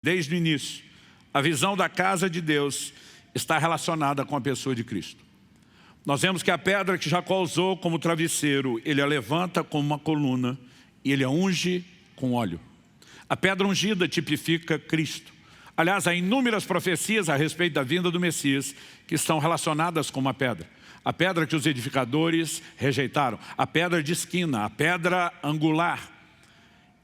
Desde o início, a visão da casa de Deus está relacionada com a pessoa de Cristo. Nós vemos que a pedra que Jacó usou como travesseiro, ele a levanta como uma coluna e ele a unge com óleo. A pedra ungida tipifica Cristo. Aliás, há inúmeras profecias a respeito da vinda do Messias que estão relacionadas com uma pedra. A pedra que os edificadores rejeitaram, a pedra de esquina, a pedra angular.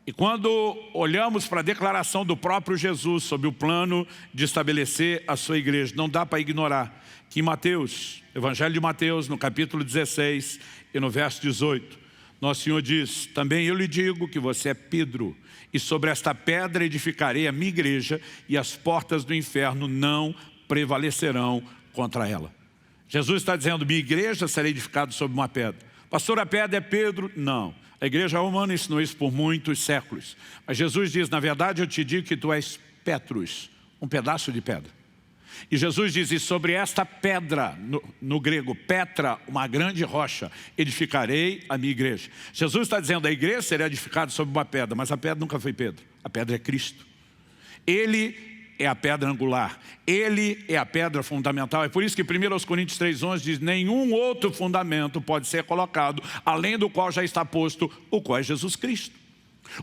E quando olhamos para a declaração do próprio Jesus sobre o plano de estabelecer a sua igreja, não dá para ignorar que em Mateus, Evangelho de Mateus, no capítulo 16 e no verso 18, Nosso Senhor diz: também eu lhe digo que você é Pedro, e sobre esta pedra edificarei a minha igreja, e as portas do inferno não prevalecerão contra ela. Jesus está dizendo: minha igreja será edificada sobre uma pedra. Pastor, a pedra é Pedro? Não. A igreja romana ensinou isso por muitos séculos. Mas Jesus diz: na verdade eu te digo que tu és Petrus, um pedaço de pedra. E Jesus diz: e sobre esta pedra, no grego, Petra, uma grande rocha, edificarei a minha igreja. Jesus está dizendo: a igreja será edificada sobre uma pedra, mas a pedra nunca foi Pedro. A pedra é Cristo. Ele é a pedra angular. Ele é a pedra fundamental. É por isso que 1 Coríntios 3,11 diz: nenhum outro fundamento pode ser colocado, além do qual já está posto, o qual é Jesus Cristo.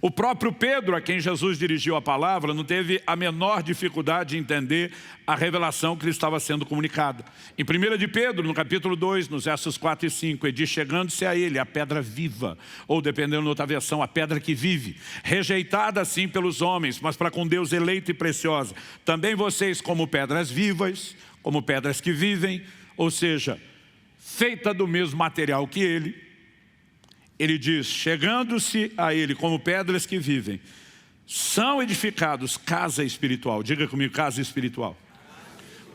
O próprio Pedro, a quem Jesus dirigiu a palavra, não teve a menor dificuldade de entender a revelação que lhe estava sendo comunicada. Em 1 de Pedro, no capítulo 2, nos versos 4 e 5, ele diz: chegando-se a ele, a pedra viva, ou dependendo da outra versão, a pedra que vive, rejeitada assim pelos homens, mas para com Deus eleita e preciosa. Também vocês, como pedras vivas, como pedras que vivem, ou seja, feita do mesmo material que ele diz: chegando-se a ele como pedras que vivem, são edificados casa espiritual. Diga comigo: casa espiritual.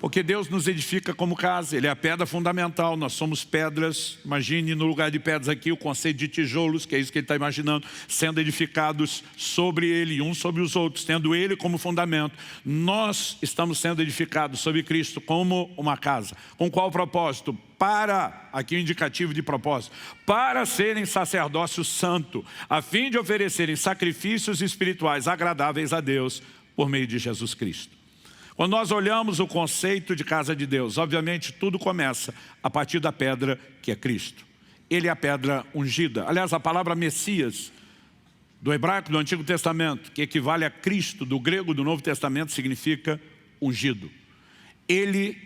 Porque Deus nos edifica como casa. Ele é a pedra fundamental, nós somos pedras. Imagine no lugar de pedras aqui o conceito de tijolos, que é isso que ele está imaginando, sendo edificados sobre ele, uns sobre os outros, tendo ele como fundamento. Nós estamos sendo edificados sobre Cristo como uma casa. Com qual propósito? Para, aqui o indicativo de propósito, para serem sacerdócio santo, a fim de oferecerem sacrifícios espirituais agradáveis a Deus por meio de Jesus Cristo. Quando nós olhamos o conceito de casa de Deus, obviamente tudo começa a partir da pedra que é Cristo. Ele é a pedra ungida. Aliás, a palavra Messias, do hebraico do Antigo Testamento, que equivale a Cristo, do grego do Novo Testamento, significa ungido. Ele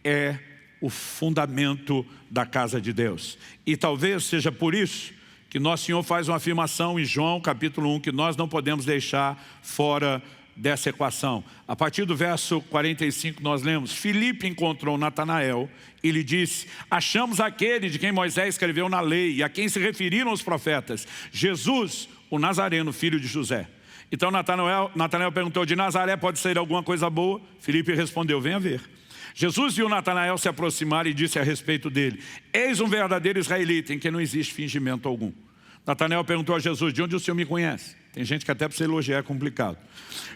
é o fundamento da casa de Deus. E talvez seja por isso que Nosso Senhor faz uma afirmação em João capítulo 1, que nós não podemos deixar fora dessa equação. A partir do verso 45 nós lemos: Filipe encontrou Natanael e lhe disse: achamos aquele de quem Moisés escreveu na lei e a quem se referiram os profetas, Jesus, o Nazareno, filho de José. Então Natanael perguntou: de Nazaré pode sair alguma coisa boa? Filipe respondeu: venha ver. Jesus viu Natanael se aproximar e disse a respeito dele: eis um verdadeiro israelita em quem não existe fingimento algum. Natanael perguntou a Jesus: de onde o Senhor me conhece? Tem gente que até para você elogiar é complicado.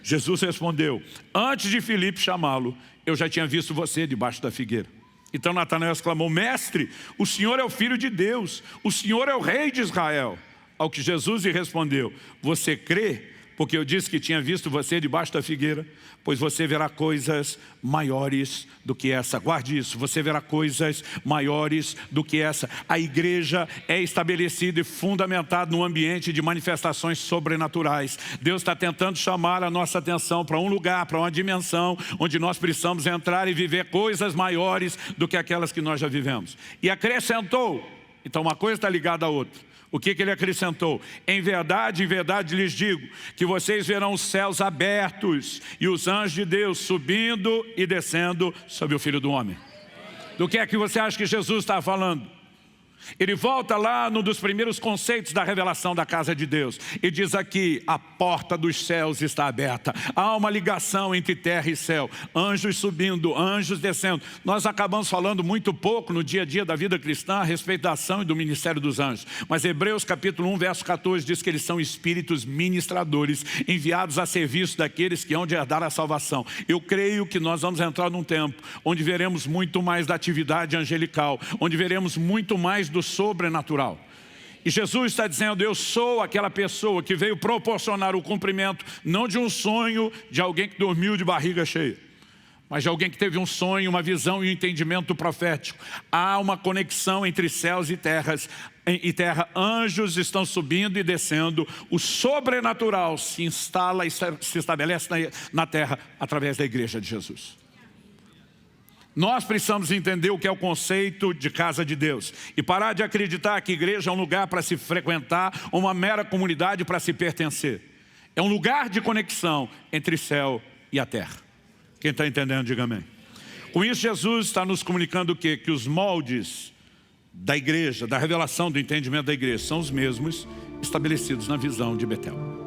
Jesus respondeu: antes de Filipe chamá-lo, eu já tinha visto você debaixo da figueira. Então Natanael exclamou: mestre, o Senhor é o Filho de Deus, o Senhor é o Rei de Israel. Ao que Jesus lhe respondeu: você crê porque eu disse que tinha visto você debaixo da figueira? Pois você verá coisas maiores do que essa. Guarde isso: você verá coisas maiores do que essa. A igreja é estabelecida e fundamentada num ambiente de manifestações sobrenaturais. Deus está tentando chamar a nossa atenção para um lugar, para uma dimensão, onde nós precisamos entrar e viver coisas maiores do que aquelas que nós já vivemos. E acrescentou, então uma coisa está ligada à outra. O que ele acrescentou? em verdade lhes digo, que vocês verão os céus abertos e os anjos de Deus subindo e descendo sobre o Filho do Homem. Do que é que você acha que Jesus está falando? Ele volta lá num dos primeiros conceitos da revelação da casa de Deus e diz aqui: a porta dos céus está aberta. Há uma ligação entre terra e céu, anjos subindo, anjos descendo. Nós acabamos falando muito pouco no dia a dia da vida cristã a respeito da ação e do ministério dos anjos. Mas Hebreus capítulo 1, verso 14 diz que eles são espíritos ministradores enviados a serviço daqueles que hão de herdar a salvação. Eu creio que nós vamos entrar num tempo onde veremos muito mais da atividade angelical, onde veremos muito mais do sobrenatural. E Jesus está dizendo, eu sou aquela pessoa que veio proporcionar o cumprimento, não de um sonho de alguém que dormiu de barriga cheia, mas de alguém que teve um sonho, uma visão e um entendimento profético. Há uma conexão entre céus e terra. Anjos estão subindo e descendo. O sobrenatural se instala e se estabelece na terra através da igreja de Jesus. Nós precisamos entender o que é o conceito de casa de Deus e parar de acreditar que igreja é um lugar para se frequentar, uma mera comunidade para se pertencer. É um lugar de conexão entre céu e a terra. Quem está entendendo, diga amém. Com isso, Jesus está nos comunicando o quê? Que os moldes da igreja, da revelação do entendimento da igreja, são os mesmos estabelecidos na visão de Betel.